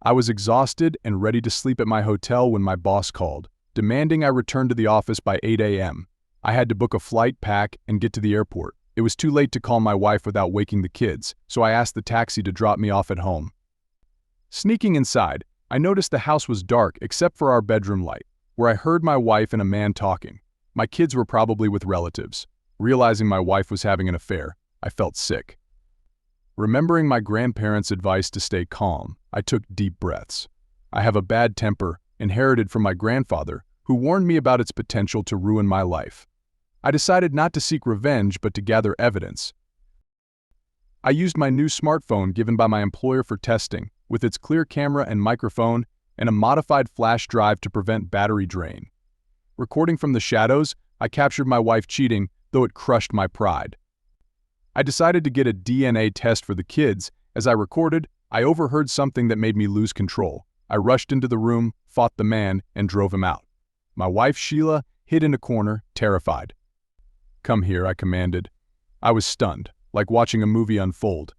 I was exhausted and ready to sleep at my hotel when my boss called, demanding I return to the office by 8 a.m. I had to book a flight, pack, and get to the airport. It was too late to call my wife without waking the kids, so I asked the taxi to drop me off at home. Sneaking inside, I noticed the house was dark except for our bedroom light, where I heard my wife and a man talking. My kids were probably with relatives. Realizing my wife was having an affair, I felt sick. Remembering my grandparents' advice to stay calm, I took deep breaths. I have a bad temper, inherited from my grandfather, who warned me about its potential to ruin my life. I decided not to seek revenge but to gather evidence. I used my new smartphone given by my employer for testing, with its clear camera and microphone, and a modified flash drive to prevent battery drain. Recording from the shadows, I captured my wife cheating, though it crushed my pride. I decided to get a DNA test for the kids. As I recorded, I overheard something that made me lose control. I rushed into the room, fought the man, and drove him out. My wife, Sheila, hid in a corner, terrified. "Come here," I commanded. I was stunned, like watching a movie unfold.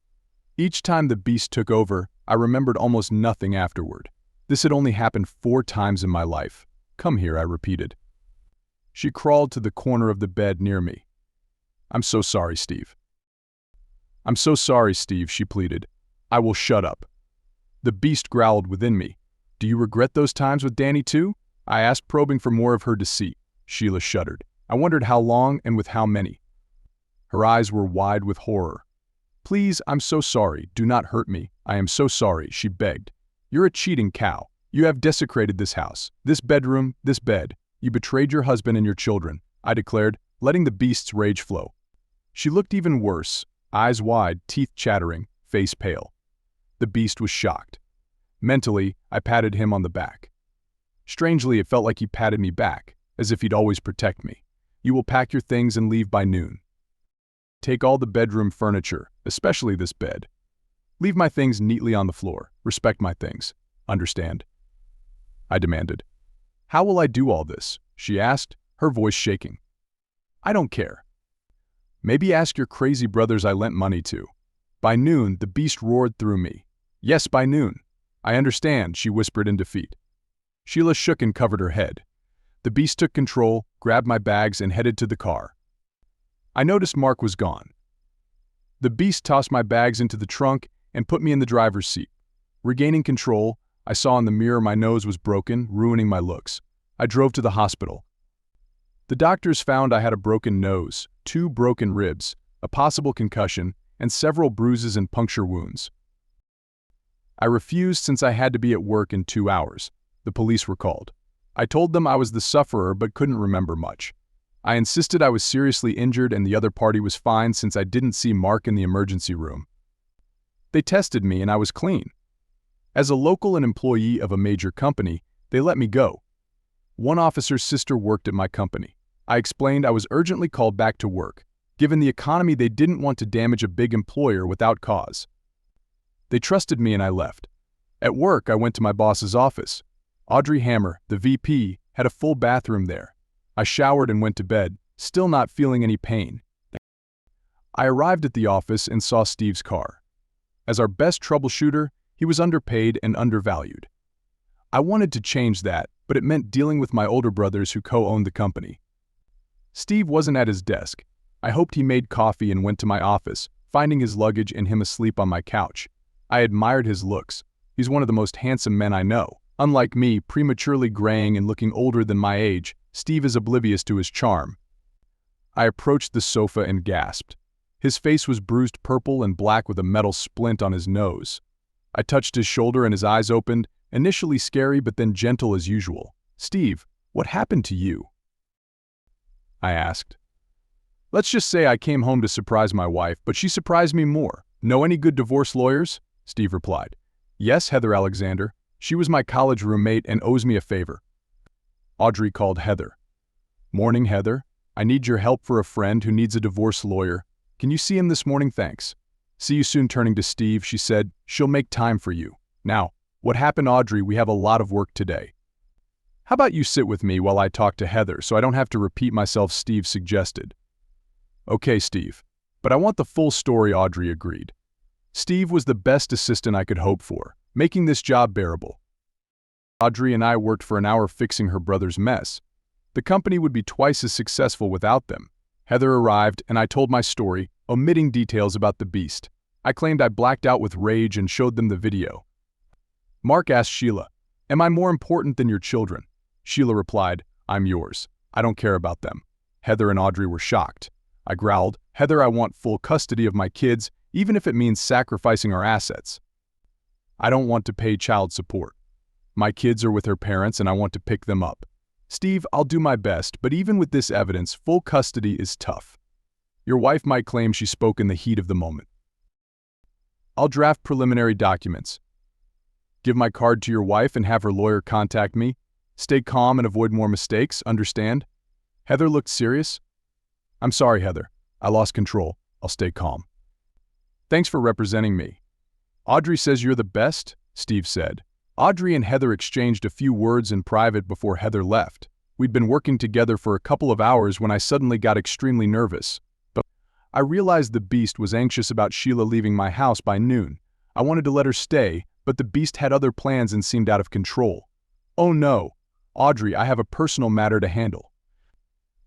Each time the beast took over, I remembered almost nothing afterward. This had only happened 4 times in my life. "Come here," I repeated. She crawled to the corner of the bed near me. "I'm so sorry, Steve." "I'm so sorry, Steve," she pleaded. "I will shut up." The beast growled within me. "Do you regret those times with Danny too?" I asked, probing for more of her deceit. Sheila shuddered. I wondered how long and with how many. Her eyes were wide with horror. "Please, I'm so sorry. Do not hurt me. I am so sorry," she begged. "You're a cheating cow. You have desecrated this house, this bedroom, this bed. You betrayed your husband and your children," I declared, letting the beast's rage flow. She looked even worse, eyes wide, teeth chattering, face pale. The beast was shocked. Mentally, I patted him on the back. Strangely, it felt like he patted me back, as if he'd always protect me. "You will pack your things and leave by noon. Take all the bedroom furniture, especially this bed. Leave my things neatly on the floor. Respect my things. Understand?" I demanded. "How will I do all this?" she asked, her voice shaking. "I don't care. Maybe ask your crazy brothers I lent money to." By noon, the beast roared through me. "Yes, by noon." "I understand," she whispered in defeat. Sheila shook and covered her head. The beast took control, grabbed my bags, and headed to the car. I noticed Mark was gone. The beast tossed my bags into the trunk and put me in the driver's seat. Regaining control, I saw in the mirror my nose was broken, ruining my looks. I drove to the hospital. The doctors found I had a broken nose, 2 broken ribs, a possible concussion, and several bruises and puncture wounds. I refused since I had to be at work in 2 hours. The police were called. I told them I was the sufferer but couldn't remember much. I insisted I was seriously injured and the other party was fine since I didn't see Mark in the emergency room. They tested me and I was clean. As a local and employee of a major company, they let me go. One officer's sister worked at my company. I explained I was urgently called back to work. Given the economy, they didn't want to damage a big employer without cause. They trusted me and I left. At work, I went to my boss's office. Audrey Hammer, the VP, had a full bathroom there. I showered and went to bed, still not feeling any pain. I arrived at the office and saw Steve's car. As our best troubleshooter, he was underpaid and undervalued. I wanted to change that, but it meant dealing with my older brothers who co-owned the company. Steve wasn't at his desk. I hoped he made coffee and went to my office, finding his luggage and him asleep on my couch. I admired his looks. He's one of the most handsome men I know. Unlike me, prematurely graying and looking older than my age, Steve is oblivious to his charm. I approached the sofa and gasped. His face was bruised purple and black with a metal splint on his nose. I touched his shoulder and his eyes opened, initially scary but then gentle as usual. "Steve, what happened to you?" I asked. "Let's just say I came home to surprise my wife, but she surprised me more. Know any good divorce lawyers?" Steve replied. "Yes, Heather Alexander. She was my college roommate and owes me a favor." Audrey called Heather. "Morning, Heather. I need your help for a friend who needs a divorce lawyer. Can you see him this morning? Thanks." "See you soon." Turning to Steve, she said, "She'll make time for you." "Now, what happened, Audrey? We have a lot of work today." "How about you sit with me while I talk to Heather so I don't have to repeat myself?" Steve suggested. "Okay, Steve. But I want the full story," Audrey agreed. Steve was the best assistant I could hope for. making this job bearable. Audrey and I worked for an hour fixing her brother's mess. The company would be twice as successful without them. Heather arrived and I told my story, omitting details about the beast. I claimed I blacked out with rage and showed them the video. Mark asked Sheila, "Am I more important than your children?" Sheila replied, "I'm yours. I don't care about them." Heather and Audrey were shocked. I growled, "Heather, I want full custody of my kids, even if it means sacrificing our assets. I don't want to pay child support. My kids are with their parents and I want to pick them up. Steve, I'll do my best, but even with this evidence, full custody is tough. Your wife might claim she spoke in the heat of the moment. I'll draft preliminary documents. Give my card to your wife and have her lawyer contact me. Stay calm and avoid more mistakes, understand?" Heather looked serious. "I'm sorry, Heather. I lost control. I'll stay calm." "Thanks for representing me." "Audrey says you're the best," Steve said. Audrey and Heather exchanged a few words in private before Heather left. We'd been working together for a couple of hours when I suddenly got extremely nervous. But I realized the beast was anxious about Sheila leaving my house by noon. I wanted to let her stay, but the beast had other plans and seemed out of control. "Oh no, Audrey, I have a personal matter to handle.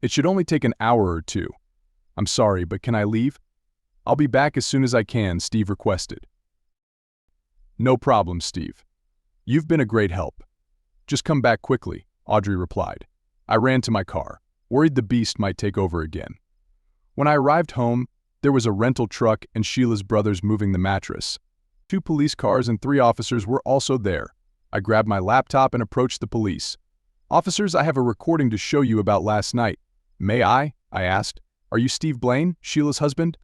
It should only take an hour or two. I'm sorry, but can I leave?" "I'll be back as soon as I can," Steve requested. "No problem, Steve. You've been a great help. Just come back quickly," Audrey replied. I ran to my car, worried the beast might take over again. When I arrived home, there was a rental truck and Sheila's brothers moving the mattress. 2 police cars and 3 officers were also there. I grabbed my laptop and approached the police. "Officers, I have a recording to show you about last night." "May I?" I asked. "Are you Steve Blaine, Sheila's husband?"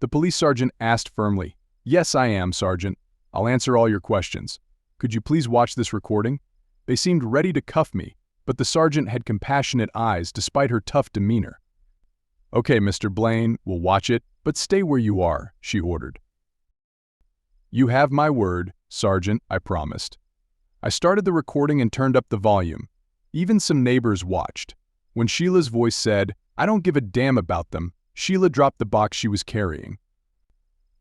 The police sergeant asked firmly. "Yes, I am, Sergeant. I'll answer all your questions. Could you please watch this recording?" They seemed ready to cuff me, but the sergeant had compassionate eyes despite her tough demeanor. "Okay, Mr. Blaine, we'll watch it, but stay where you are," she ordered. "You have my word, Sergeant," I promised. I started the recording and turned up the volume. Even some neighbors watched. When Sheila's voice said, "I don't give a damn about them," Sheila dropped the box she was carrying.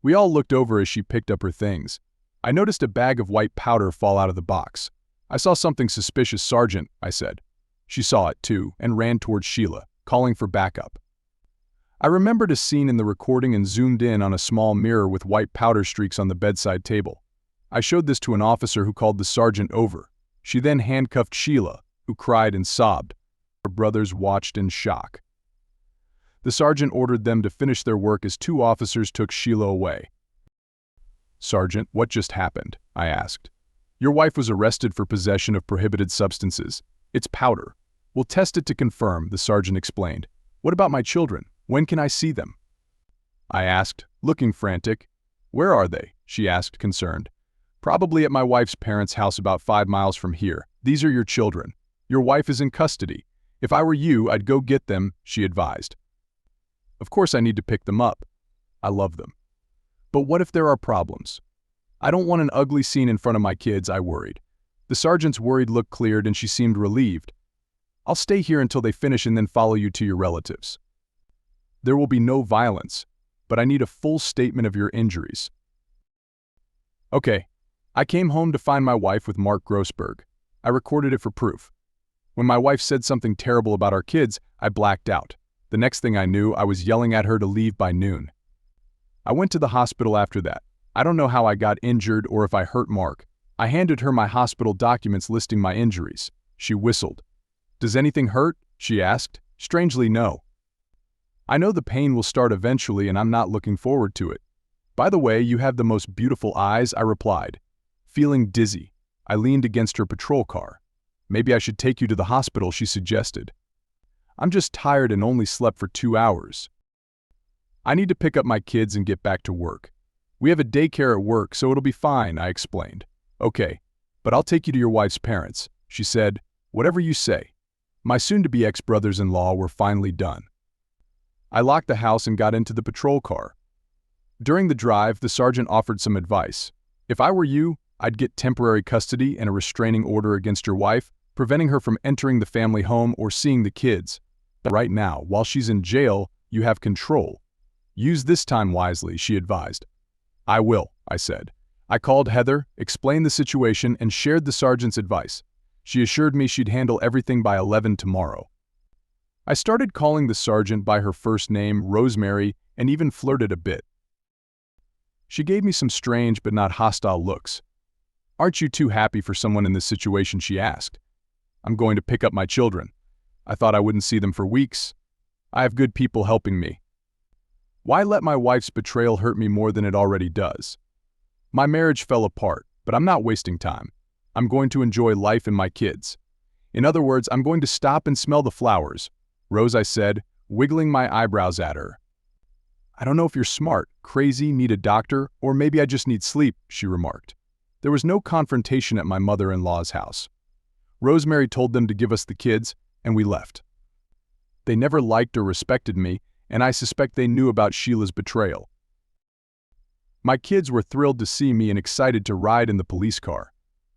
We all looked over as she picked up her things. I noticed a bag of white powder fall out of the box. "I saw something suspicious, Sergeant," I said. She saw it too and ran towards Sheila, calling for backup. I remembered a scene in the recording and zoomed in on a small mirror with white powder streaks on the bedside table. I showed this to an officer who called the sergeant over. She then handcuffed Sheila, who cried and sobbed. Her brothers watched in shock. The sergeant ordered them to finish their work as 2 officers took Sheila away. "Sergeant, what just happened?" I asked. "Your wife was arrested for possession of prohibited substances. It's powder. We'll test it to confirm," the sergeant explained. "What about my children? When can I see them?" I asked, looking frantic. "Where are they?" she asked, concerned. "Probably at my wife's parents' house about 5 miles from here. These are your children. Your wife is in custody. If I were you, I'd go get them," she advised. "Of course I need to pick them up. I love them. But what if there are problems? I don't want an ugly scene in front of my kids," I worried. The sergeant's worried look cleared and she seemed relieved. "I'll stay here until they finish and then follow you to your relatives. There will be no violence, but I need a full statement of your injuries." Okay, I came home to find my wife with Mark Grossberg. I recorded it for proof. When my wife said something terrible about our kids, I blacked out. The next thing I knew, I was yelling at her to leave by noon. I went to the hospital after that. I don't know how I got injured or if I hurt Mark. I handed her my hospital documents listing my injuries. She whistled. "Does anything hurt?" she asked. Strangely, no. "I know the pain will start eventually and I'm not looking forward to it." "By the way, you have the most beautiful eyes," I replied. Feeling dizzy, I leaned against her patrol car. "Maybe I should take you to the hospital," she suggested. "I'm just tired and only slept for 2 hours. I need to pick up my kids and get back to work. We have a daycare at work, so it'll be fine," I explained. "Okay, but I'll take you to your wife's parents," she said. "Whatever you say." My soon-to-be ex-brothers-in-law were finally done. I locked the house and got into the patrol car. During the drive, the sergeant offered some advice. "If I were you, I'd get temporary custody and a restraining order against your wife, preventing her from entering the family home or seeing the kids. Right now, while she's in jail, you have control. Use this time wisely," she advised. "I will," I said. I called Heather, explained the situation, and shared the sergeant's advice. She assured me she'd handle everything by 11 tomorrow. I started calling the sergeant by her first name, Rosemary, and even flirted a bit. She gave me some strange but not hostile looks. "Aren't you too happy for someone in this situation?" she asked. "I'm going to pick up my children. I thought I wouldn't see them for weeks. I have good people helping me. Why let my wife's betrayal hurt me more than it already does? My marriage fell apart, but I'm not wasting time. I'm going to enjoy life and my kids. In other words, I'm going to stop and smell the flowers." Rose, I said, wiggling my eyebrows at her. "I don't know if you're smart, crazy, need a doctor, or maybe I just need sleep," she remarked. There was no confrontation at my mother-in-law's house. Rosemary told them to give us the kids, and we left. They never liked or respected me, and I suspect they knew about Sheila's betrayal. My kids were thrilled to see me and excited to ride in the police car.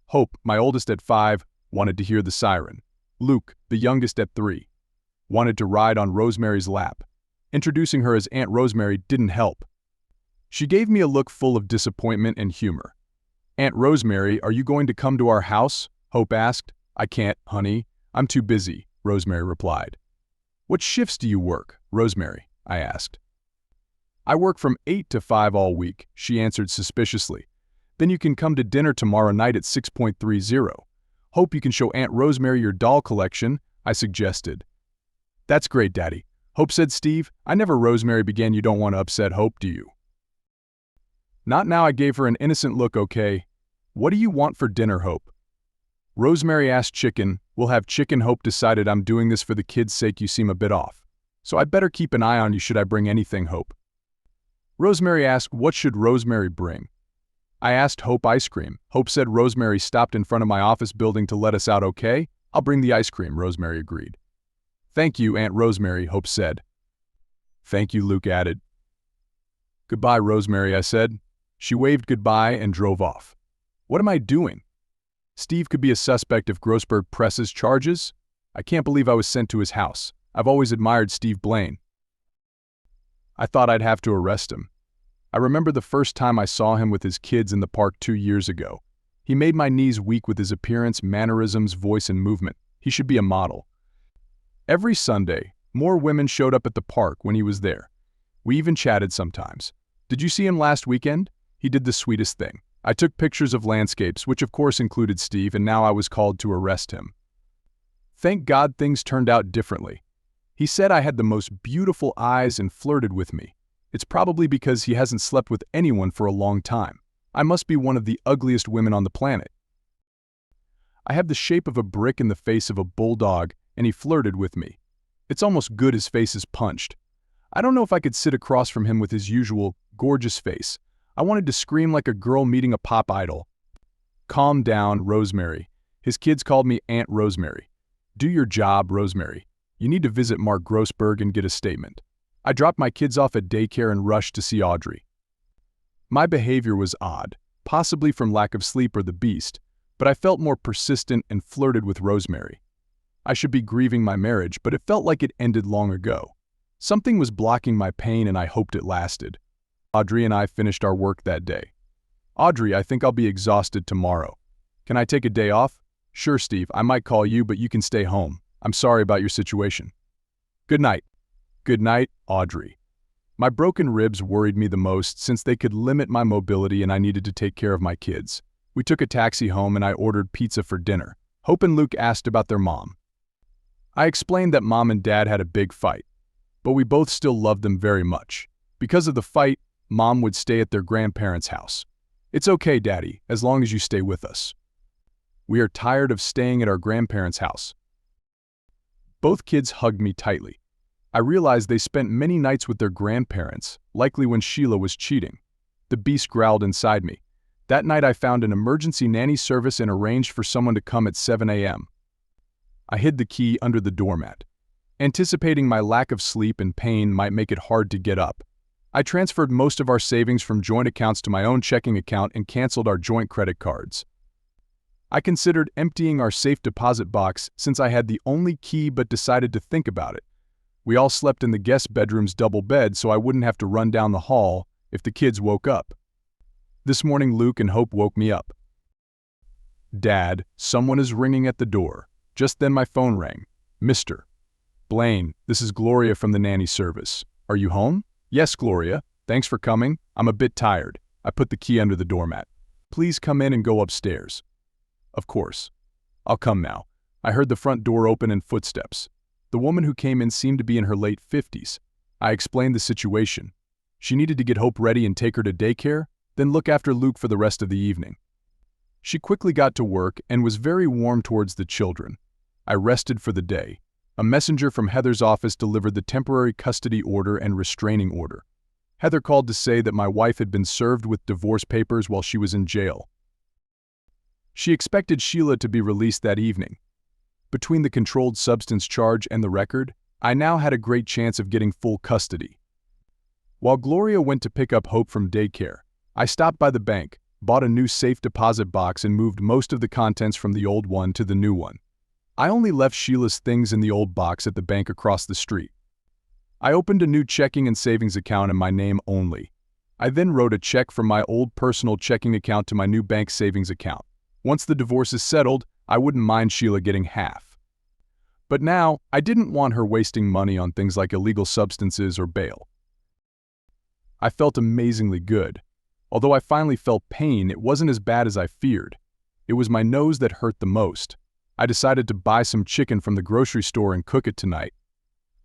Hope, my oldest at 5, wanted to hear the siren. Luke, the youngest at 3, wanted to ride on Rosemary's lap. Introducing her as Aunt Rosemary didn't help. She gave me a look full of disappointment and humor. "Aunt Rosemary, are you going to come to our house?" Hope asked. "I can't, honey. I'm too busy," Rosemary replied. "What shifts do you work, Rosemary?" I asked. "I work from 8 to 5 all week," she answered suspiciously. "Then you can come to dinner tomorrow night at 6:30. Hope you can show Aunt Rosemary your doll collection," I suggested. "That's great, Daddy," Hope said. "Steve, I never Rosemary began. You don't want to upset Hope, do you?" "Not now." I gave her an innocent look. "Okay. What do you want for dinner, Hope?" Rosemary asked. "Chicken." "We'll have chicken." Hope decided. "I'm doing this for the kids' sake. You seem a bit off. So I'd better keep an eye on you. Should I bring anything, Hope?" Rosemary asked. "What should Rosemary bring?" I asked Hope. "Ice cream." Hope said. Rosemary stopped in front of my office building to let us out. "Okay, I'll bring the ice cream," Rosemary agreed. "Thank you, Aunt Rosemary," Hope said. "Thank you," Luke added. "Goodbye, Rosemary," I said. She waved goodbye and drove off. What am I doing? Steve could be a suspect if Grossberg presses charges? I can't believe I was sent to his house. I've always admired Steve Blaine. I thought I'd have to arrest him. I remember the first time I saw him with his kids in the park 2 years ago. He made my knees weak with his appearance, mannerisms, voice, and movement. He should be a model. Every Sunday, more women showed up at the park when he was there. We even chatted sometimes. "Did you see him last weekend?" He did the sweetest thing. I took pictures of landscapes, which of course included Steve, and now I was called to arrest him. Thank God things turned out differently. He said I had the most beautiful eyes and flirted with me. It's probably because he hasn't slept with anyone for a long time. I must be one of the ugliest women on the planet. I have the shape of a brick and the face of a bulldog, and he flirted with me. It's almost good his face is punched. I don't know if I could sit across from him with his usual gorgeous face. I wanted to scream like a girl meeting a pop idol. "Calm down, Rosemary." His kids called me Aunt Rosemary. "Do your job, Rosemary. You need to visit Mark Grossberg and get a statement." I dropped my kids off at daycare and rushed to see Audrey. My behavior was odd, possibly from lack of sleep or the beast, but I felt more persistent and flirted with Rosemary. I should be grieving my marriage, but it felt like it ended long ago. Something was blocking my pain and I hoped it lasted. Audrey and I finished our work that day. "Audrey, I think I'll be exhausted tomorrow. Can I take a day off?" "Sure, Steve, I might call you, but you can stay home. I'm sorry about your situation." "Good night." "Good night, Audrey." My broken ribs worried me the most since they could limit my mobility and I needed to take care of my kids. We took a taxi home and I ordered pizza for dinner. Hope and Luke asked about their mom. I explained that Mom and Dad had a big fight, but we both still loved them very much. Because of the fight, Mom would stay at their grandparents' house. "It's okay, Daddy, as long as you stay with us. We are tired of staying at our grandparents' house." Both kids hugged me tightly. I realized they spent many nights with their grandparents, likely when Sheila was cheating. The beast growled inside me. That night I found an emergency nanny service and arranged for someone to come at 7 a.m. I hid the key under the doormat. Anticipating my lack of sleep and pain might make it hard to get up, I transferred most of our savings from joint accounts to my own checking account and canceled our joint credit cards. I considered emptying our safe deposit box since I had the only key but decided to think about it. We all slept in the guest bedroom's double bed so I wouldn't have to run down the hall if the kids woke up. This morning Luke and Hope woke me up. Dad, someone is ringing at the door. Just then my phone rang. Mr. Blaine, this is Gloria from the nanny service. Are you home? Yes, Gloria. Thanks for coming. I'm a bit tired. I put the key under the doormat. Please come in and go upstairs. Of course. I'll come now. I heard the front door open and footsteps. The woman who came in seemed to be in her late 50s. I explained the situation. She needed to get Hope ready and take her to daycare, then look after Luke for the rest of the evening. She quickly got to work and was very warm towards the children. I rested for the day. A messenger from Heather's office delivered the temporary custody order and restraining order. Heather called to say that my wife had been served with divorce papers while she was in jail. She expected Sheila to be released that evening. Between the controlled substance charge and the record, I now had a great chance of getting full custody. While Gloria went to pick up Hope from daycare, I stopped by the bank, bought a new safe deposit box and moved most of the contents from the old one to the new one. I only left Sheila's things in the old box at the bank across the street. I opened a new checking and savings account in my name only. I then wrote a check from my old personal checking account to my new bank savings account. Once the divorce is settled, I wouldn't mind Sheila getting half. But now, I didn't want her wasting money on things like illegal substances or bail. I felt amazingly good. Although I finally felt pain, it wasn't as bad as I feared. It was my nose that hurt the most. I decided to buy some chicken from the grocery store and cook it tonight.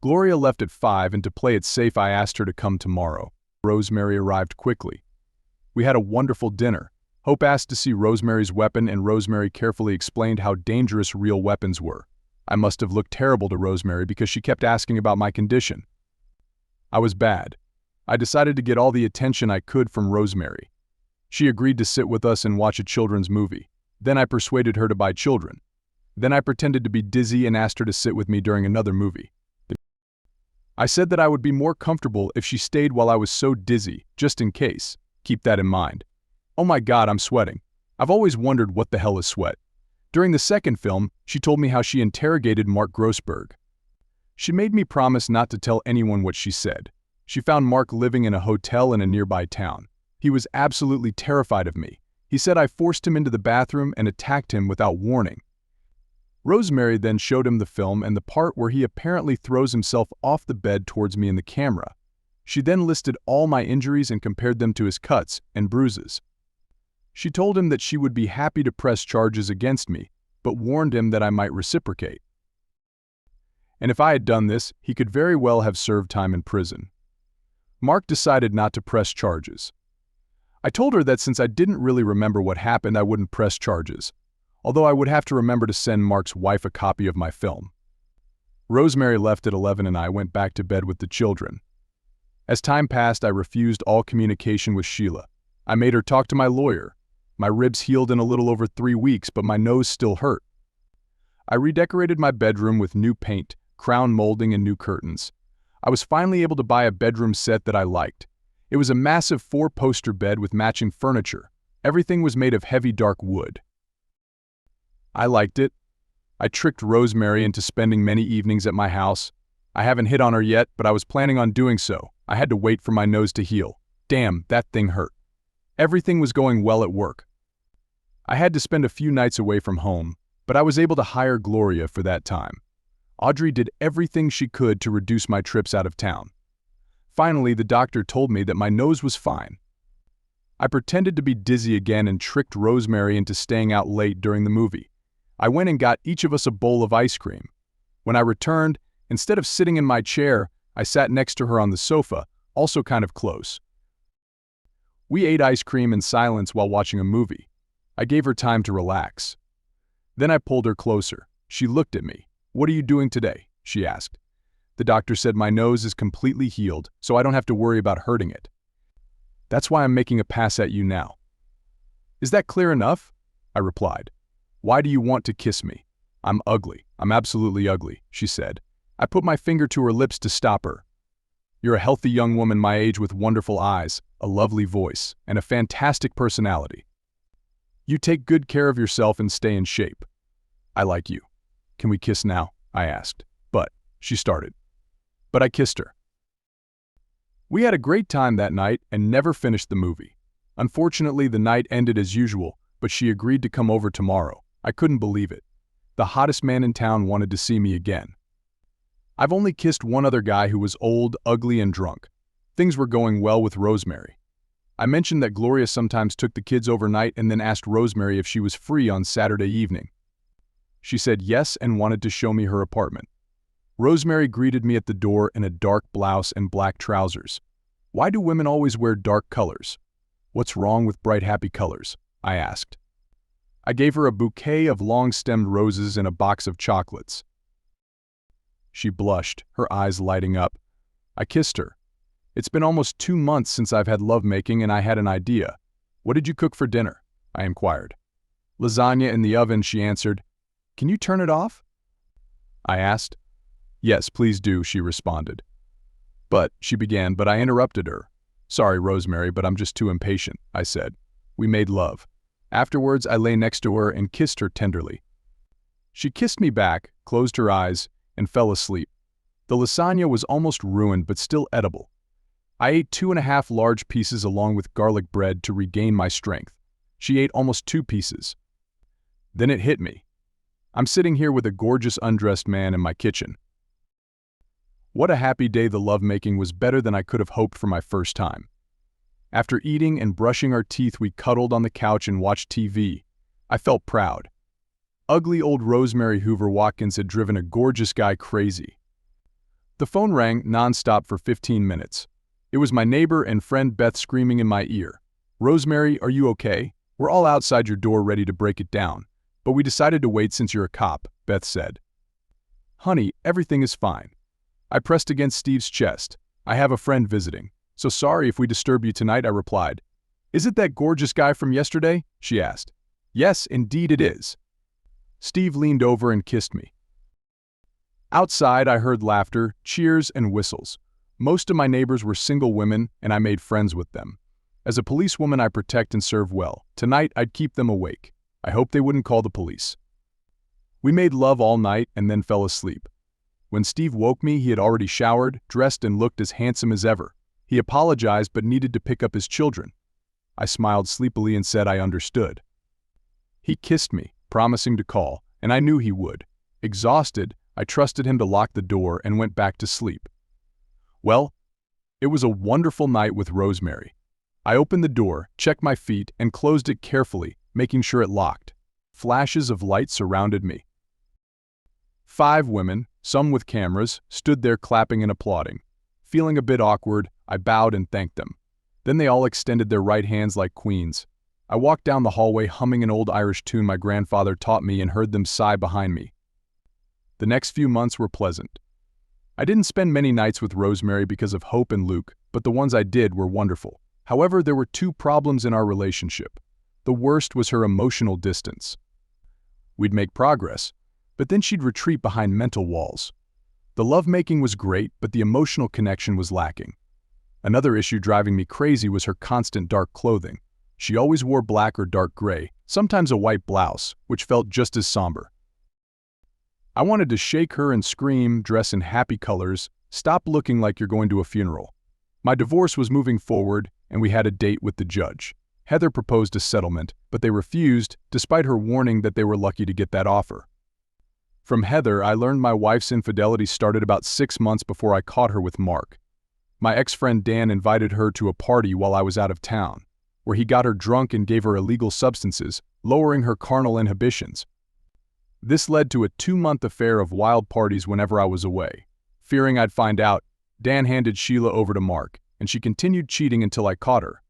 Gloria left at 5, and to play it safe I asked her to come tomorrow. Rosemary arrived quickly. We had a wonderful dinner. Hope asked to see Rosemary's weapon and Rosemary carefully explained how dangerous real weapons were. I must have looked terrible to Rosemary because she kept asking about my condition. I was bad. I decided to get all the attention I could from Rosemary. She agreed to sit with us and watch a children's movie. Then I persuaded her to buy children. Then I pretended to be dizzy and asked her to sit with me during another movie. I said that I would be more comfortable if she stayed while I was so dizzy, just in case. Keep that in mind. Oh my God, I'm sweating. I've always wondered what the hell is sweat. During the second film, she told me how she interrogated Mark Grossberg. She made me promise not to tell anyone what she said. She found Mark living in a hotel in a nearby town. He was absolutely terrified of me. He said I forced him into the bathroom and attacked him without warning. Rosemary then showed him the film and the part where he apparently throws himself off the bed towards me in the camera. She then listed all my injuries and compared them to his cuts and bruises. She told him that she would be happy to press charges against me, but warned him that I might reciprocate. And if I had done this, he could very well have served time in prison. Mark decided not to press charges. I told her that since I didn't really remember what happened, I wouldn't press charges, although I would have to remember to send Mark's wife a copy of my film. Rosemary left at 11 and I went back to bed with the children. As time passed, I refused all communication with Sheila. I made her talk to my lawyer. My ribs healed in a little over 3 weeks, but my nose still hurt. I redecorated my bedroom with new paint, crown molding, and new curtains. I was finally able to buy a bedroom set that I liked. It was a massive 4-poster bed with matching furniture. Everything was made of heavy dark wood. I liked it. I tricked Rosemary into spending many evenings at my house. I haven't hit on her yet, but I was planning on doing so. I had to wait for my nose to heal. Damn, that thing hurt. Everything was going well at work. I had to spend a few nights away from home, but I was able to hire Gloria for that time. Audrey did everything she could to reduce my trips out of town. Finally, the doctor told me that my nose was fine. I pretended to be dizzy again and tricked Rosemary into staying out late during the movie. I went and got each of us a bowl of ice cream. When I returned, instead of sitting in my chair, I sat next to her on the sofa, also kind of close. We ate ice cream in silence while watching a movie. I gave her time to relax. Then I pulled her closer. She looked at me. "What are you doing today?" she asked. The doctor said my nose is completely healed, so I don't have to worry about hurting it. That's why I'm making a pass at you now. Is that clear enough? I replied. Why do you want to kiss me? I'm ugly. I'm absolutely ugly, she said. I put my finger to her lips to stop her. You're a healthy young woman my age with wonderful eyes, a lovely voice, and a fantastic personality. You take good care of yourself and stay in shape. I like you. Can we kiss now? I asked. But, she started. But I kissed her. We had a great time that night and never finished the movie. Unfortunately, the night ended as usual, but she agreed to come over tomorrow. I couldn't believe it. The hottest man in town wanted to see me again. I've only kissed one other guy who was old, ugly, and drunk. Things were going well with Rosemary. I mentioned that Gloria sometimes took the kids overnight and then asked Rosemary if she was free on Saturday evening. She said yes and wanted to show me her apartment. Rosemary greeted me at the door in a dark blouse and black trousers. Why do women always wear dark colors? What's wrong with bright, happy colors? I asked. I gave her a bouquet of long-stemmed roses and a box of chocolates. She blushed, her eyes lighting up. I kissed her. It's been almost 2 months since I've had lovemaking and I had an idea. What did you cook for dinner? I inquired. Lasagna in the oven, she answered. Can you turn it off? I asked. Yes, please do, she responded. But, she began, but I interrupted her. Sorry, Rosemary, but I'm just too impatient, I said. We made love. Afterwards, I lay next to her and kissed her tenderly. She kissed me back, closed her eyes, and fell asleep. The lasagna was almost ruined but still edible. I ate 2.5 large pieces along with garlic bread to regain my strength. She ate almost 2 pieces. Then it hit me. I'm sitting here with a gorgeous undressed man in my kitchen. What a happy day. The lovemaking was better than I could have hoped for my first time. After eating and brushing our teeth, we cuddled on the couch and watched TV. I felt proud. Ugly old Rosemary Hoover Watkins had driven a gorgeous guy crazy. The phone rang non-stop for 15 minutes. It was my neighbor and friend Beth screaming in my ear. Rosemary, are you okay? We're all outside your door ready to break it down. But we decided to wait since you're a cop, Beth said. Honey, everything is fine. I pressed against Steve's chest. I have a friend visiting. So sorry if we disturb you tonight, I replied. Is it that gorgeous guy from yesterday? She asked. Yes, indeed it is. Steve leaned over and kissed me. Outside, I heard laughter, cheers, and whistles. Most of my neighbors were single women, and I made friends with them. As a policewoman, I protect and serve well. Tonight, I'd keep them awake. I hoped they wouldn't call the police. We made love all night and then fell asleep. When Steve woke me, he had already showered, dressed, and looked as handsome as ever. He apologized but needed to pick up his children. I smiled sleepily and said I understood. He kissed me, promising to call, and I knew he would. Exhausted, I trusted him to lock the door and went back to sleep. Well, it was a wonderful night with Rosemary. I opened the door, checked my feet, and closed it carefully, making sure it locked. Flashes of light surrounded me. 5 women, some with cameras, stood there clapping and applauding. Feeling a bit awkward, I bowed and thanked them. Then they all extended their right hands like queens. I walked down the hallway humming an old Irish tune my grandfather taught me and heard them sigh behind me. The next few months were pleasant. I didn't spend many nights with Rosemary because of Hope and Luke, but the ones I did were wonderful. However, there were 2 problems in our relationship. The worst was her emotional distance. We'd make progress, but then she'd retreat behind mental walls. The lovemaking was great, but the emotional connection was lacking. Another issue driving me crazy was her constant dark clothing. She always wore black or dark gray, sometimes a white blouse, which felt just as somber. I wanted to shake her and scream, dress in happy colors, stop looking like you're going to a funeral. My divorce was moving forward, and we had a date with the judge. Heather proposed a settlement, but they refused, despite her warning that they were lucky to get that offer. From Heather, I learned my wife's infidelity started about 6 months before I caught her with Mark. My ex-friend Dan invited her to a party while I was out of town, where he got her drunk and gave her illegal substances, lowering her carnal inhibitions. This led to a 2-month affair of wild parties whenever I was away. Fearing I'd find out, Dan handed Sheila over to Mark, and she continued cheating until I caught her.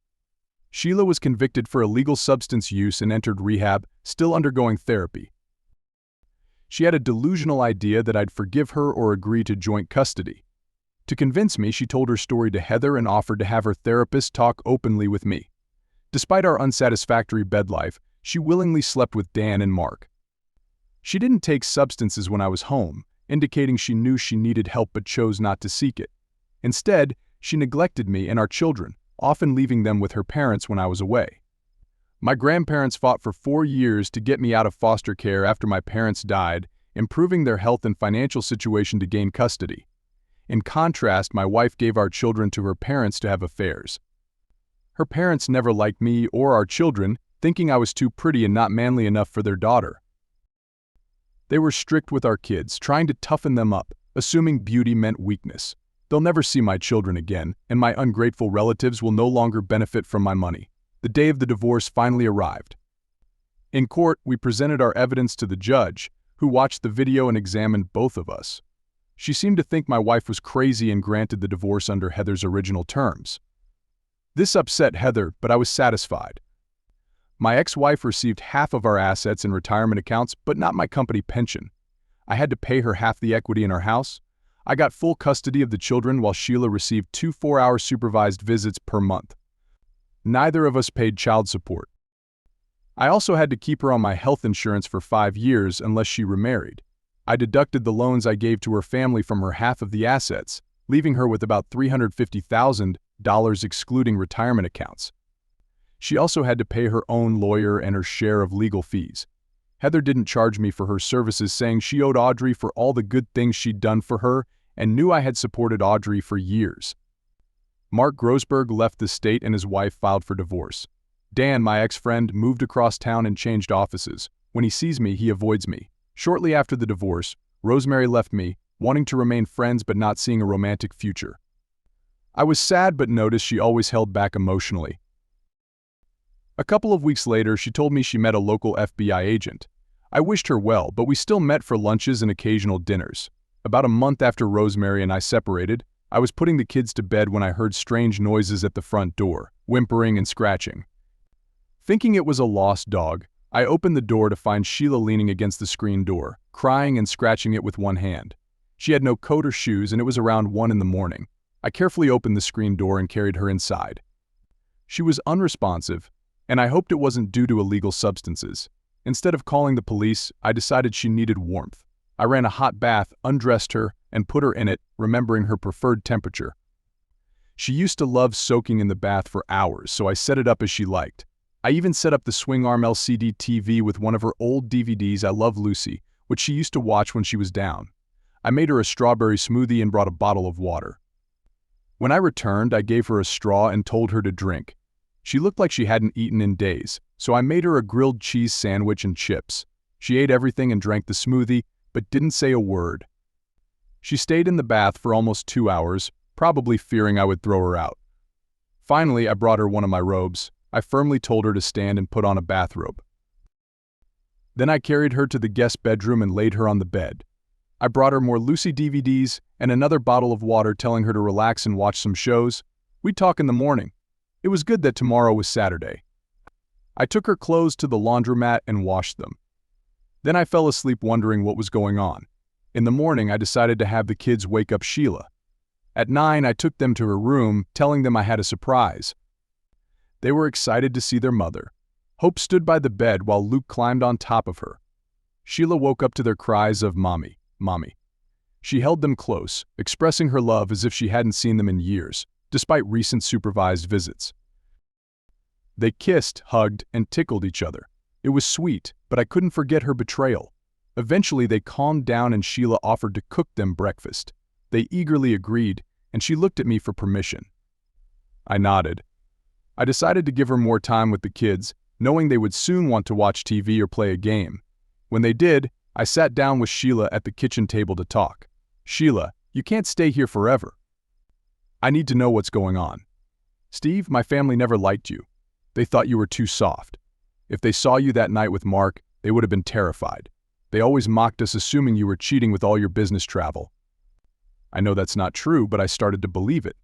Sheila was convicted for illegal substance use and entered rehab, still undergoing therapy. She had a delusional idea that I'd forgive her or agree to joint custody. To convince me, she told her story to Heather and offered to have her therapist talk openly with me. Despite our unsatisfactory bed life, she willingly slept with Dan and Mark. She didn't take substances when I was home, indicating she knew she needed help but chose not to seek it. Instead, she neglected me and our children, often leaving them with her parents when I was away. My grandparents fought for 4 years to get me out of foster care after my parents died, improving their health and financial situation to gain custody. In contrast, my wife gave our children to her parents to have affairs. Her parents never liked me or our children, thinking I was too pretty and not manly enough for their daughter. They were strict with our kids, trying to toughen them up, assuming beauty meant weakness. They'll never see my children again, and my ungrateful relatives will no longer benefit from my money. The day of the divorce finally arrived. In court, we presented our evidence to the judge, who watched the video and examined both of us. She seemed to think my wife was crazy and granted the divorce under Heather's original terms. This upset Heather, but I was satisfied. My ex-wife received half of our assets in retirement accounts, but not my company pension. I had to pay her half the equity in our house. I got full custody of the children while Sheila received 2 4-hour supervised visits per month. Neither of us paid child support. I also had to keep her on my health insurance for 5 years unless she remarried. I deducted the loans I gave to her family from her half of the assets, leaving her with about $350,000 excluding retirement accounts. She also had to pay her own lawyer and her share of legal fees. Heather didn't charge me for her services, saying she owed Audrey for all the good things she'd done for her and knew I had supported Audrey for years. Mark Grossberg left the state and his wife filed for divorce. Dan, my ex-friend, moved across town and changed offices. When he sees me, he avoids me. Shortly after the divorce, Rosemary left me, wanting to remain friends but not seeing a romantic future. I was sad but noticed she always held back emotionally. A couple of weeks later, she told me she met a local FBI agent. I wished her well, but we still met for lunches and occasional dinners. About a month after Rosemary and I separated, I was putting the kids to bed when I heard strange noises at the front door, whimpering and scratching. Thinking it was a lost dog, I opened the door to find Sheila leaning against the screen door, crying and scratching it with one hand. She had no coat or shoes and it was around 1 in the morning. I carefully opened the screen door and carried her inside. She was unresponsive, and I hoped it wasn't due to illegal substances. Instead of calling the police, I decided she needed warmth. I ran a hot bath, undressed her, and put her in it, remembering her preferred temperature. She used to love soaking in the bath for hours, so I set it up as she liked. I even set up the swing arm LCD TV with one of her old DVDs, I Love Lucy, which she used to watch when she was down. I made her a strawberry smoothie and brought a bottle of water. When I returned, I gave her a straw and told her to drink. She looked like she hadn't eaten in days, so I made her a grilled cheese sandwich and chips. She ate everything and drank the smoothie, but didn't say a word. She stayed in the bath for almost 2 hours, probably fearing I would throw her out. Finally, I brought her one of my robes. I firmly told her to stand and put on a bathrobe. Then I carried her to the guest bedroom and laid her on the bed. I brought her more Lucy DVDs and another bottle of water, telling her to relax and watch some shows. We'd talk in the morning. It was good that tomorrow was Saturday. I took her clothes to the laundromat and washed them. Then I fell asleep wondering what was going on. In the morning, I decided to have the kids wake up Sheila. At 9, I took them to her room, telling them I had a surprise. They were excited to see their mother. Hope stood by the bed while Luke climbed on top of her. Sheila woke up to their cries of "Mommy, Mommy." She held them close, expressing her love as if she hadn't seen them in years, despite recent supervised visits. They kissed, hugged, and tickled each other. It was sweet, but I couldn't forget her betrayal. Eventually, they calmed down and Sheila offered to cook them breakfast. They eagerly agreed, and she looked at me for permission. I nodded. I decided to give her more time with the kids, knowing they would soon want to watch TV or play a game. When they did, I sat down with Sheila at the kitchen table to talk. "Sheila, you can't stay here forever. I need to know what's going on. Steve, my family never liked you. They thought you were too soft. If they saw you that night with Mark, they would have been terrified. They always mocked us, assuming you were cheating with all your business travel. I know that's not true, but I started to believe it.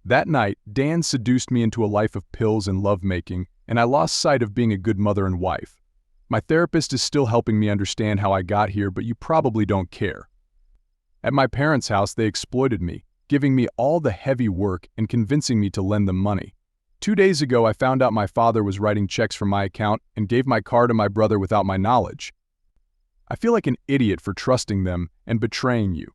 That night, Dan seduced me into a life of pills and lovemaking, and I lost sight of being a good mother and wife. My therapist is still helping me understand how I got here, but you probably don't care. At my parents' house, they exploited me, giving me all the heavy work and convincing me to lend them money. 2 days ago, I found out my father was writing checks from my account and gave my car to my brother without my knowledge. I feel like an idiot for trusting them and betraying you.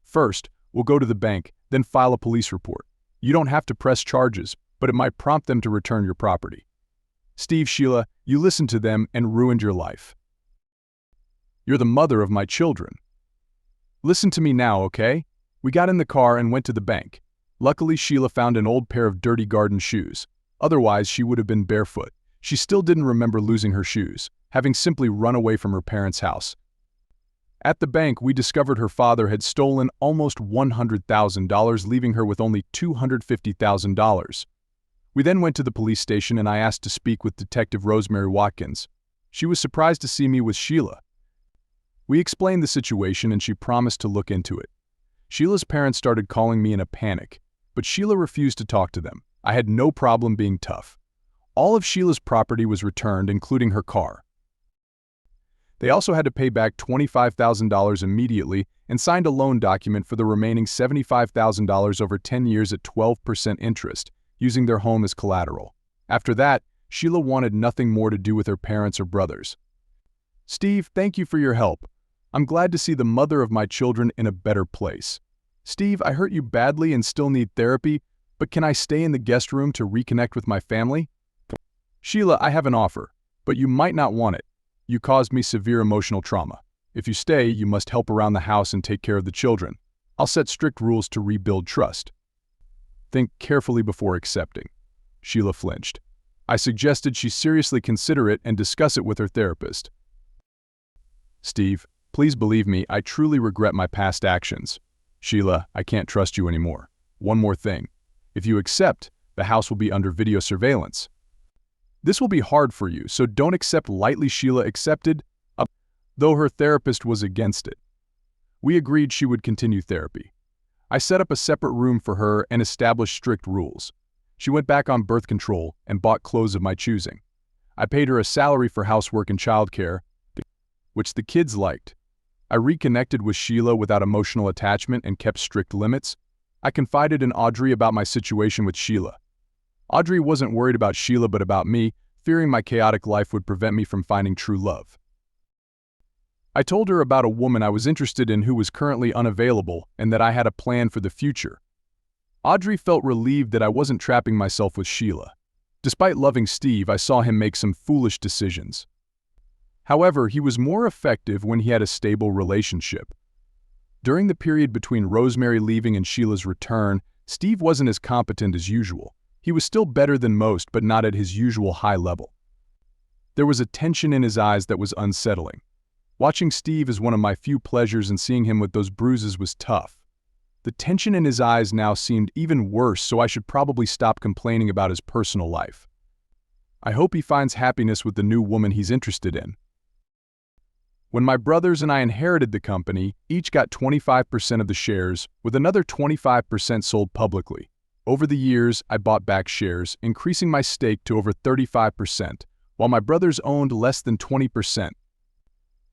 First, we'll go to the bank, then file a police report. You don't have to press charges, but it might prompt them to return your property. Steve, Sheila, you listened to them and ruined your life. You're the mother of my children. Listen to me now, okay? We got in the car and went to the bank. Luckily, Sheila found an old pair of dirty garden shoes. Otherwise, she would have been barefoot. She still didn't remember losing her shoes, having simply run away from her parents' house. At the bank, we discovered her father had stolen almost $100,000, leaving her with only $250,000. We then went to the police station and I asked to speak with Detective Rosemary Watkins. She was surprised to see me with Sheila. We explained the situation and she promised to look into it. Sheila's parents started calling me in a panic, but Sheila refused to talk to them. I had no problem being tough. All of Sheila's property was returned, including her car. They also had to pay back $25,000 immediately and signed a loan document for the remaining $75,000 over 10 years at 12% interest, using their home as collateral. After that, Sheila wanted nothing more to do with her parents or brothers. Steve, thank you for your help. I'm glad to see the mother of my children in a better place. Steve, I hurt you badly and still need therapy, but can I stay in the guest room to reconnect with my family? Sheila, I have an offer, but you might not want it. You caused me severe emotional trauma. If you stay, you must help around the house and take care of the children. I'll set strict rules to rebuild trust. Think carefully before accepting. Sheila flinched. I suggested she seriously consider it and discuss it with her therapist. Steve, please believe me, I truly regret my past actions. Sheila, I can't trust you anymore. One more thing. If you accept, the house will be under video surveillance. This will be hard for you, so don't accept lightly. Sheila accepted, though her therapist was against it. We agreed she would continue therapy. I set up a separate room for her and established strict rules. She went back on birth control and bought clothes of my choosing. I paid her a salary for housework and childcare, which the kids liked. I reconnected with Sheila without emotional attachment and kept strict limits. I confided in Audrey about my situation with Sheila. Audrey wasn't worried about Sheila but about me, fearing my chaotic life would prevent me from finding true love. I told her about a woman I was interested in who was currently unavailable and that I had a plan for the future. Audrey felt relieved that I wasn't trapping myself with Sheila. Despite loving Steve, I saw him make some foolish decisions. However, he was more effective when he had a stable relationship. During the period between Rosemary leaving and Sheila's return, Steve wasn't as competent as usual. He was still better than most, but not at his usual high level. There was a tension in his eyes that was unsettling. Watching Steve is one of my few pleasures, and seeing him with those bruises was tough. The tension in his eyes now seemed even worse, so I should probably stop complaining about his personal life. I hope he finds happiness with the new woman he's interested in. When my brothers and I inherited the company, each got 25% of the shares, with another 25% sold publicly. Over the years, I bought back shares, increasing my stake to over 35%, while my brothers owned less than 20%.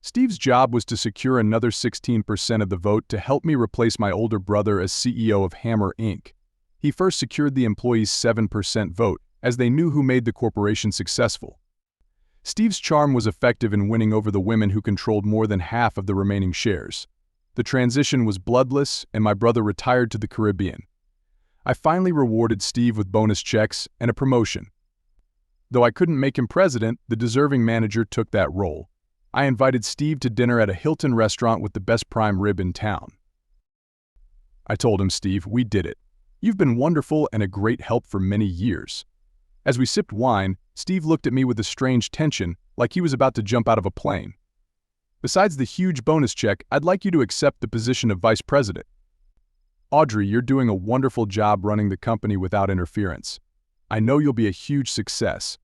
Steve's job was to secure another 16% of the vote to help me replace my older brother as CEO of Hammer Inc. He first secured the employees' 7% vote, as they knew who made the corporation successful. Steve's charm was effective in winning over the women who controlled more than half of the remaining shares. The transition was bloodless, and my brother retired to the Caribbean. I finally rewarded Steve with bonus checks and a promotion. Though I couldn't make him president, the deserving manager took that role. I invited Steve to dinner at a Hilton restaurant with the best prime rib in town. I told him, Steve, we did it. You've been wonderful and a great help for many years. As we sipped wine, Steve looked at me with a strange tension, like he was about to jump out of a plane. Besides the huge bonus check, I'd like you to accept the position of vice president. Audrey, you're doing a wonderful job running the company without interference. I know you'll be a huge success.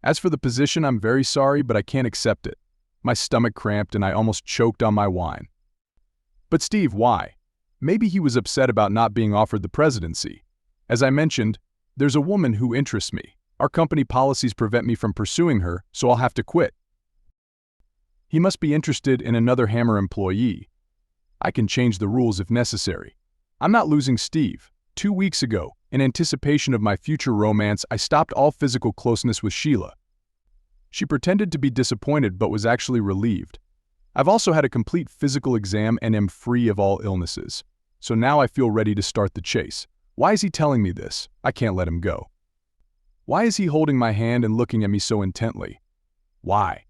As for the position, I'm very sorry, but I can't accept it. My stomach cramped and I almost choked on my wine. But Steve, why? Maybe he was upset about not being offered the presidency. As I mentioned, there's a woman who interests me. Our company policies prevent me from pursuing her, so I'll have to quit. He must be interested in another Hammer employee. I can change the rules if necessary. I'm not losing Steve. 2 weeks ago, in anticipation of my future romance, I stopped all physical closeness with Sheila. She pretended to be disappointed but was actually relieved. I've also had a complete physical exam and am free of all illnesses. So now I feel ready to start the chase. Why is he telling me this? I can't let him go. Why is he holding my hand and looking at me so intently? Why?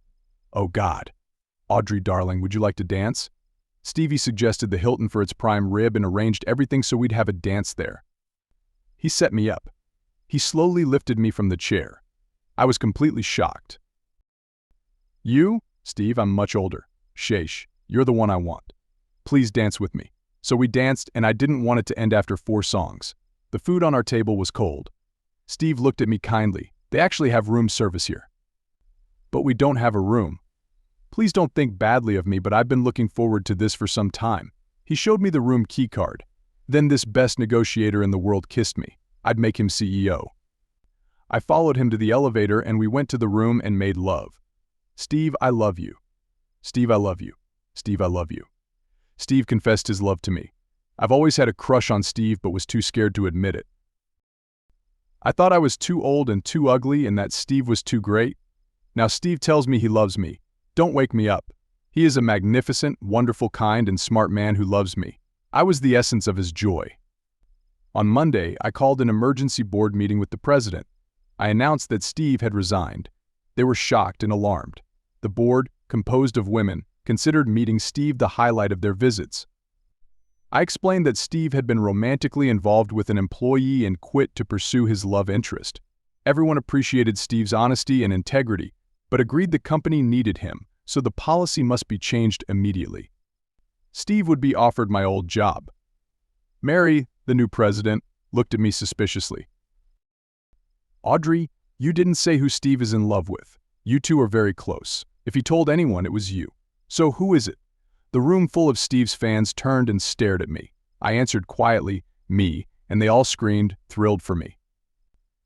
Oh God. Audrey, darling, would you like to dance? Stevie suggested the Hilton for its prime rib and arranged everything so we'd have a dance there. He set me up. He slowly lifted me from the chair. I was completely shocked. You? Steve, I'm much older. Sheesh, you're the one I want. Please dance with me. So we danced, and I didn't want it to end after 4 songs. The food on our table was cold. Steve looked at me kindly. They actually have room service here. But we don't have a room. Please don't think badly of me, but I've been looking forward to this for some time. He showed me the room key card. Then this best negotiator in the world kissed me. I'd make him CEO. I followed him to the elevator and we went to the room and made love. Steve, I love you. Steve, I love you. Steve, I love you. Steve confessed his love to me. I've always had a crush on Steve but was too scared to admit it. I thought I was too old and too ugly and that Steve was too great. Now Steve tells me he loves me. Don't wake me up. He is a magnificent, wonderful, kind, and smart man who loves me. I was the essence of his joy. On Monday, I called an emergency board meeting with the president. I announced that Steve had resigned. They were shocked and alarmed. The board, composed of women, considered meeting Steve the highlight of their visits. I explained that Steve had been romantically involved with an employee and quit to pursue his love interest. Everyone appreciated Steve's honesty and integrity, but agreed the company needed him, so the policy must be changed immediately. Steve would be offered my old job. Mary, the new president, looked at me suspiciously. Audrey, you didn't say who Steve is in love with. You two are very close. If he told anyone, it was you. So who is it? The room full of Steve's fans turned and stared at me. I answered quietly, me, and they all screamed, thrilled for me.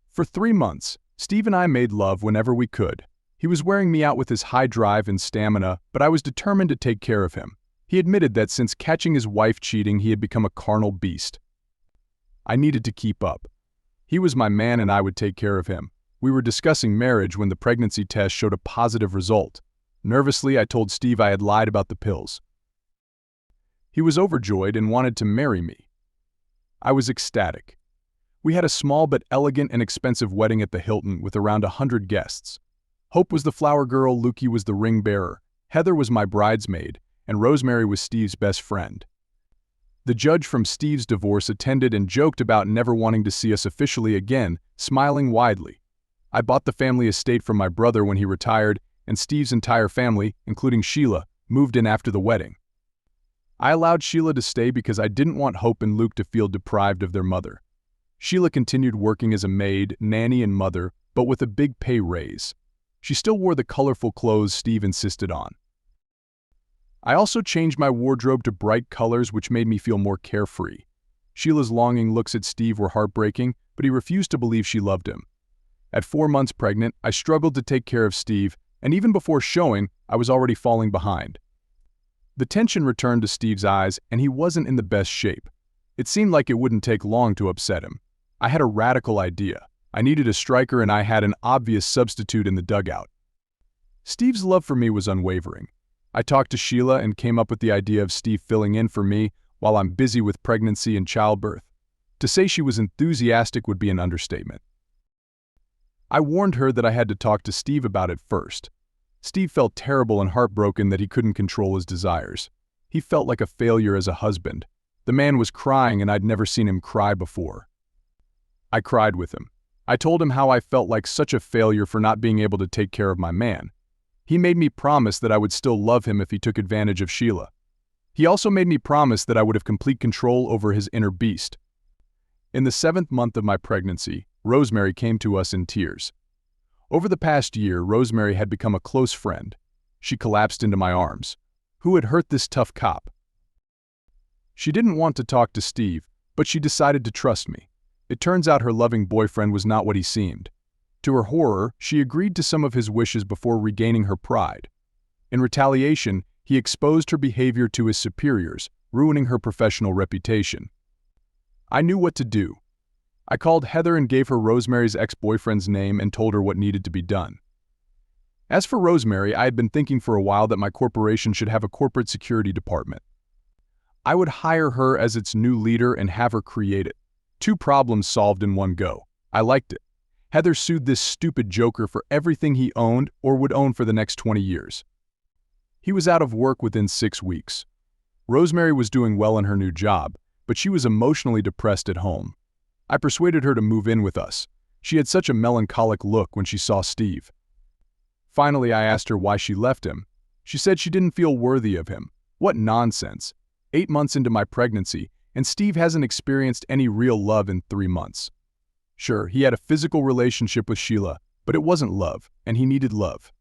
For 3 months, Steve and I made love whenever we could. He was wearing me out with his high drive and stamina, but I was determined to take care of him. He admitted that since catching his wife cheating, he had become a carnal beast. I needed to keep up. He was my man and I would take care of him. We were discussing marriage when the pregnancy test showed a positive result. Nervously, I told Steve I had lied about the pills. He was overjoyed and wanted to marry me. I was ecstatic. We had a small but elegant and expensive wedding at the Hilton with around 100 guests. Hope was the flower girl, Lukey was the ring bearer, Heather was my bridesmaid, and Rosemary was Steve's best friend. The judge from Steve's divorce attended and joked about never wanting to see us officially again, smiling widely. I bought the family estate from my brother when he retired, and Steve's entire family, including Sheila, moved in after the wedding. I allowed Sheila to stay because I didn't want Hope and Luke to feel deprived of their mother. Sheila continued working as a maid, nanny, and mother, but with a big pay raise. She still wore the colorful clothes Steve insisted on. I also changed my wardrobe to bright colors, which made me feel more carefree. Sheila's longing looks at Steve were heartbreaking, but he refused to believe she loved him. At 4 months pregnant, I struggled to take care of Steve, and even before showing, I was already falling behind. The tension returned to Steve's eyes, and he wasn't in the best shape. It seemed like it wouldn't take long to upset him. I had a radical idea. I needed a striker, and I had an obvious substitute in the dugout. Steve's love for me was unwavering. I talked to Sheila and came up with the idea of Steve filling in for me while I'm busy with pregnancy and childbirth. To say she was enthusiastic would be an understatement. I warned her that I had to talk to Steve about it first. Steve felt terrible and heartbroken that he couldn't control his desires. He felt like a failure as a husband. The man was crying and I'd never seen him cry before. I cried with him. I told him how I felt like such a failure for not being able to take care of my man. He made me promise that I would still love him if he took advantage of Sheila. He also made me promise that I would have complete control over his inner beast. In the 7th month of my pregnancy, Rosemary came to us in tears. Over the past year, Rosemary had become a close friend. She collapsed into my arms. Who had hurt this tough cop? She didn't want to talk to Steve, but she decided to trust me. It turns out her loving boyfriend was not what he seemed. To her horror, she agreed to some of his wishes before regaining her pride. In retaliation, he exposed her behavior to his superiors, ruining her professional reputation. I knew what to do. I called Heather and gave her Rosemary's ex-boyfriend's name and told her what needed to be done. As for Rosemary, I had been thinking for a while that my corporation should have a corporate security department. I would hire her as its new leader and have her create it. 2 problems solved in one go. I liked it. Heather sued this stupid joker for everything he owned or would own for the next 20 years. He was out of work within 6 weeks. Rosemary was doing well in her new job, but she was emotionally depressed at home. I persuaded her to move in with us. She had such a melancholic look when she saw Steve. Finally, I asked her why she left him. She said she didn't feel worthy of him. What nonsense. 8 months into my pregnancy, and Steve hasn't experienced any real love in 3 months. Sure, he had a physical relationship with Sheila, but it wasn't love, and he needed love.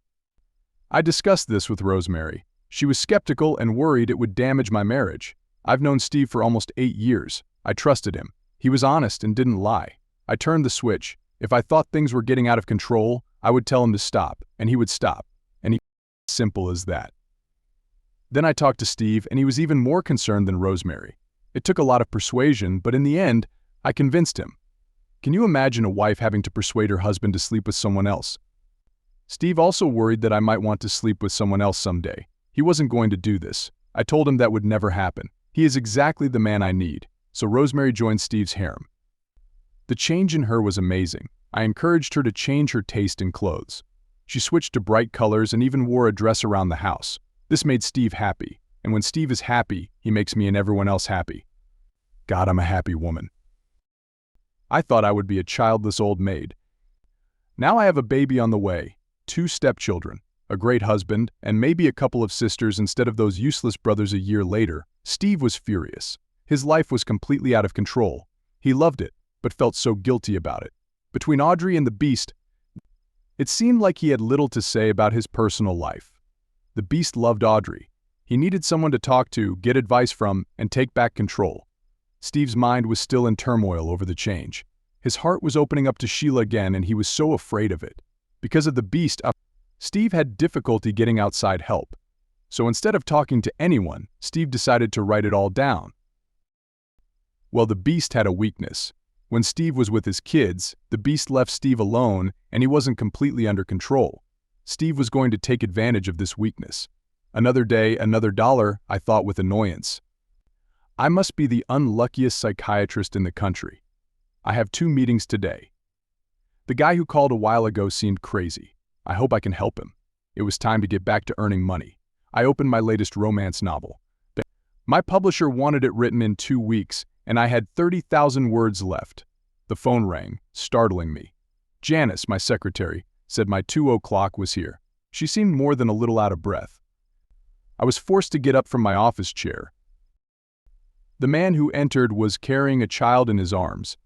I discussed this with Rosemary. She was skeptical and worried it would damage my marriage. I've known Steve for almost 8 years. I trusted him. He was honest and didn't lie. I turned the switch. If I thought things were getting out of control, I would tell him to stop, and he would stop. And he simple as that. Then I talked to Steve, and he was even more concerned than Rosemary. It took a lot of persuasion, but in the end, I convinced him. Can you imagine a wife having to persuade her husband to sleep with someone else? Steve also worried that I might want to sleep with someone else someday. He wasn't going to do this. I told him that would never happen. He is exactly the man I need. So Rosemary joined Steve's harem. The change in her was amazing. I encouraged her to change her taste in clothes. She switched to bright colors and even wore a dress around the house. This made Steve happy, and when Steve is happy, he makes me and everyone else happy. God, I'm a happy woman. I thought I would be a childless old maid. Now I have a baby on the way, 2 stepchildren, a great husband, and maybe a couple of sisters instead of those useless brothers a year later. Steve was furious. His life was completely out of control. He loved it, but felt so guilty about it. Between Audrey and the Beast, it seemed like he had little to say about his personal life. The Beast loved Audrey. He needed someone to talk to, get advice from, and take back control. Steve's mind was still in turmoil over the change. His heart was opening up to Sheila again, and he was so afraid of it. Because of the Beast, Steve had difficulty getting outside help. So instead of talking to anyone, Steve decided to write it all down. Well, the Beast had a weakness. When Steve was with his kids, the Beast left Steve alone, and he wasn't completely under control. Steve was going to take advantage of this weakness. Another day, another dollar, I thought with annoyance. I must be the unluckiest psychiatrist in the country. I have 2 meetings today. The guy who called a while ago seemed crazy. I hope I can help him. It was time to get back to earning money. I opened my latest romance novel. My publisher wanted it written in 2 weeks, and I had 30,000 words left. The phone rang, startling me. Janice, my secretary, said my 2 o'clock was here. She seemed more than a little out of breath. I was forced to get up from my office chair. The man who entered was carrying a child in his arms.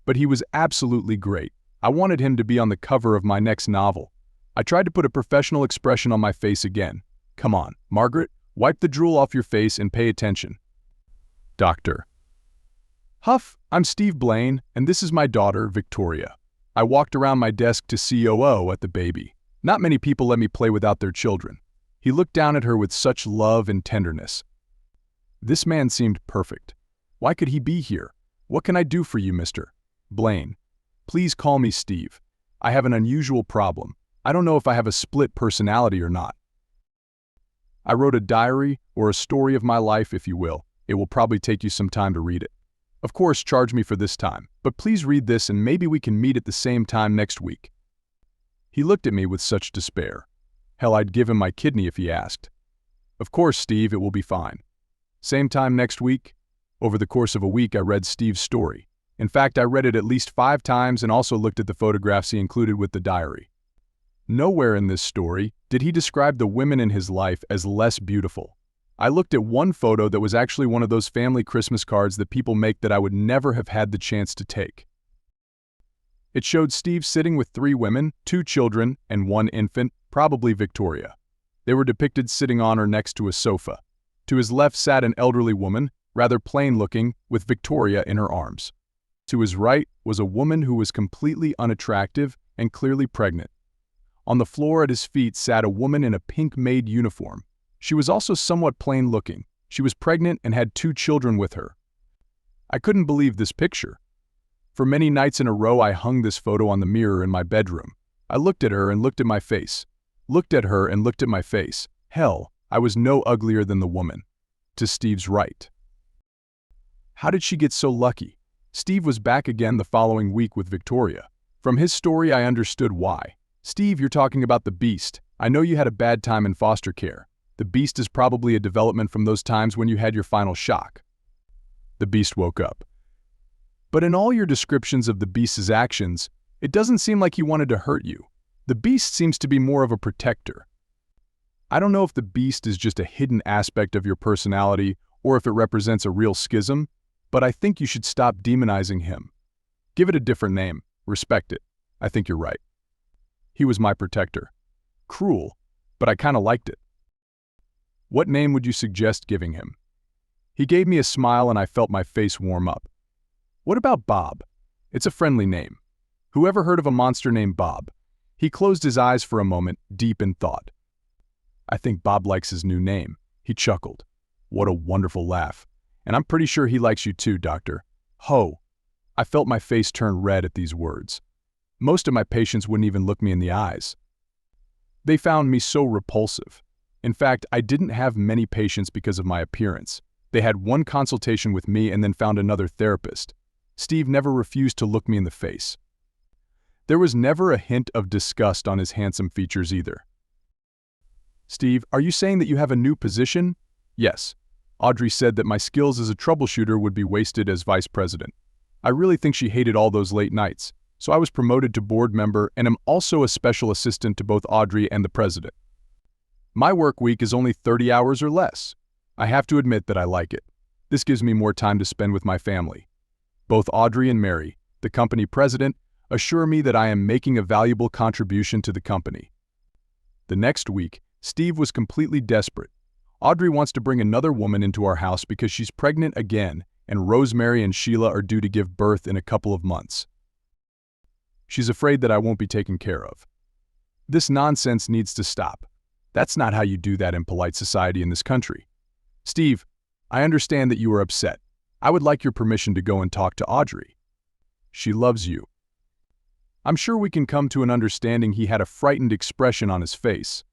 But he was absolutely great. I wanted him to be on the cover of my next novel. I tried to put a professional expression on my face again. Come on, Margaret, wipe the drool off your face and pay attention. Doctor. Huff, I'm Steve Blaine, and this is my daughter, Victoria. I walked around my desk to COO at the baby. Not many people let me play without their children. He looked down at her with such love and tenderness. This man seemed perfect. Why could he be here? What can I do for you, Mr. Blaine? Please call me Steve. I have an unusual problem. I don't know if I have a split personality or not. I wrote a diary, or a story of my life, if you will. It will probably take you some time to read it. Of course, charge me for this time, but please read this and maybe we can meet at the same time next week. He looked at me with such despair. Hell, I'd give him my kidney if he asked. Of course, Steve, it will be fine. Same time next week? Over the course of a week, I read Steve's story. In fact, I read it at least 5 times and also looked at the photographs he included with the diary. Nowhere in this story did he describe the women in his life as less beautiful. I looked at one photo that was actually one of those family Christmas cards that people make that I would never have had the chance to take. It showed Steve sitting with 3 women, 2 children, and 1 infant, probably Victoria. They were depicted sitting on or next to a sofa. To his left sat an elderly woman, rather plain-looking, with Victoria in her arms. To his right was a woman who was completely unattractive and clearly pregnant. On the floor at his feet sat a woman in a pink maid uniform. She was also somewhat plain-looking. She was pregnant and had 2 children with her. I couldn't believe this picture. For many nights in a row, I hung this photo on the mirror in my bedroom. I looked at her and looked at my face. Looked at her and looked at my face. Hell, I was no uglier than the woman. To Steve's right. How did she get so lucky? Steve was back again the following week with Victoria. From his story, I understood why. Steve, you're talking about the Beast. I know you had a bad time in foster care. The Beast is probably a development from those times when you had your final shock. The Beast woke up. But in all your descriptions of the beast's actions, it doesn't seem like he wanted to hurt you. The beast seems to be more of a protector. I don't know if the beast is just a hidden aspect of your personality or if it represents a real schism, but I think you should stop demonizing him. Give it a different name. Respect it. I think you're right. He was my protector. Cruel, but I kind of liked it. What name would you suggest giving him? He gave me a smile and I felt my face warm up. What about Bob? It's a friendly name. Whoever heard of a monster named Bob? He closed his eyes for a moment, deep in thought. I think Bob likes his new name. He chuckled. What a wonderful laugh. And I'm pretty sure he likes you too, Doctor. Ho! I felt my face turn red at these words. Most of my patients wouldn't even look me in the eyes. They found me so repulsive. In fact, I didn't have many patients because of my appearance. They had one consultation with me and then found another therapist. Steve never refused to look me in the face. There was never a hint of disgust on his handsome features either. Steve, are you saying that you have a new position? Yes. Audrey said that my skills as a troubleshooter would be wasted as vice president. I really think she hated all those late nights, so I was promoted to board member and am also a special assistant to both Audrey and the president. My work week is only 30 hours or less. I have to admit that I like it. This gives me more time to spend with my family. Both Audrey and Mary, the company president, assure me that I am making a valuable contribution to the company. The next week, Steve was completely desperate. Audrey wants to bring another woman into our house because she's pregnant again, and Rosemary and Sheila are due to give birth in a couple of months. She's afraid that I won't be taken care of. This nonsense needs to stop. That's not how you do that in polite society in this country. Steve, I understand that you are upset. I would like your permission to go and talk to Audrey. She loves you. I'm sure we can come to an understanding. He had a frightened expression on his face.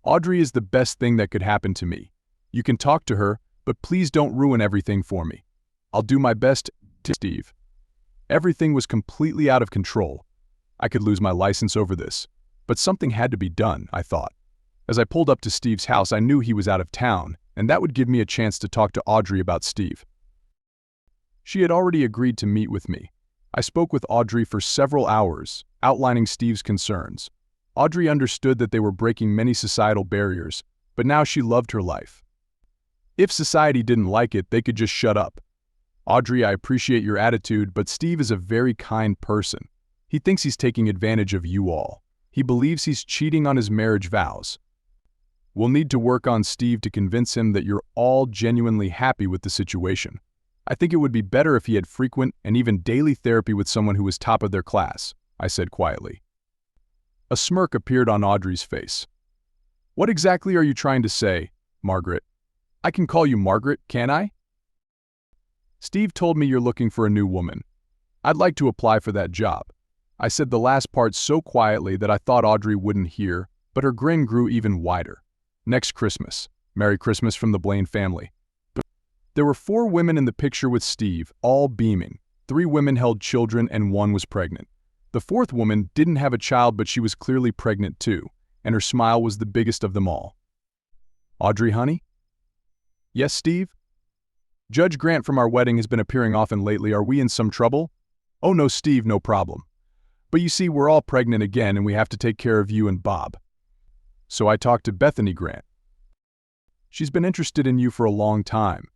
Audrey is the best thing that could happen to me. You can talk to her, but please don't ruin everything for me. I'll do my best, Steve. Everything was completely out of control. I could lose my license over this, but something had to be done, I thought. As I pulled up to Steve's house, I knew he was out of town, and that would give me a chance to talk to Audrey about Steve. She had already agreed to meet with me. I spoke with Audrey for several hours, outlining Steve's concerns. Audrey understood that they were breaking many societal barriers, but now she loved her life. If society didn't like it, they could just shut up. Audrey, I appreciate your attitude, but Steve is a very kind person. He thinks he's taking advantage of you all. He believes he's cheating on his marriage vows. We'll need to work on Steve to convince him that you're all genuinely happy with the situation. I think it would be better if he had frequent and even daily therapy with someone who was top of their class, I said quietly. A smirk appeared on Audrey's face. What exactly are you trying to say, Margaret? I can call you Margaret, can I? Steve told me you're looking for a new woman. I'd like to apply for that job. I said the last part so quietly that I thought Audrey wouldn't hear, but her grin grew even wider. Next Christmas. Merry Christmas from the Blaine family. There were 4 women in the picture with Steve, all beaming. 3 women held children and 1 was pregnant. The 4th woman didn't have a child, but she was clearly pregnant too, and her smile was the biggest of them all. Audrey, honey? Yes, Steve? Judge Grant from our wedding has been appearing often lately. Are we in some trouble? Oh no, Steve, no problem. But you see, we're all pregnant again and we have to take care of you and Bob. So I talked to Bethany Grant. She's been interested in you for a long time.